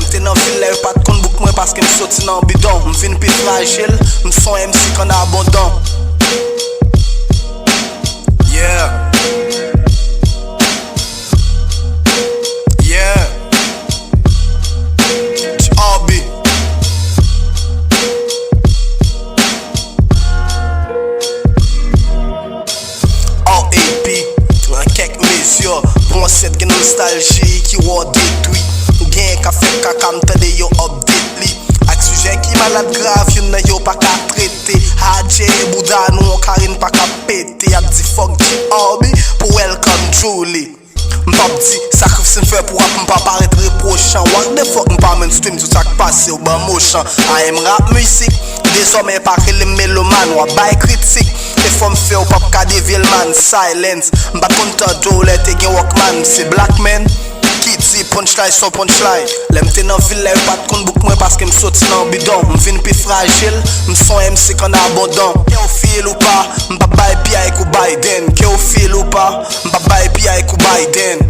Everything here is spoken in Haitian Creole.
M'te nan ville yo pat kon bouk mwen paske m'soti nan bidon. M'vin pi fragile, m'son MC kon abondant. Yeah. Bon set gen nostalji ki wò detwi. Gen ka fek kaka mtade yo update li. Ak sujet ki malade grave yon nan yo pa ka trete. Hadje bouda nou karin pa ka pete. Ap di fok di hobby pou welcome Julie. M'pap di sakrifis m'fè pou rap m'pa paret reprochan. What the fuck m'pa men stream tout sak pase ou ban motion. I am rap music, désormais pa kele meloman ou bay kritik. E fòm fè ou pap ka devil man, silence. M'bat konta do le te gen walkman, c'est black man. Kitty punchline son punchline. Lem te nan ville yo pat kon bouk mwen paske m'soti nan bidon. M'vin pi fragile, m'son MC kon abondant. Ke ou feel ou pa, m'pa bay pi avec ou Biden. Ke ou feel ou pa, m'pa bay pi avec ou Biden.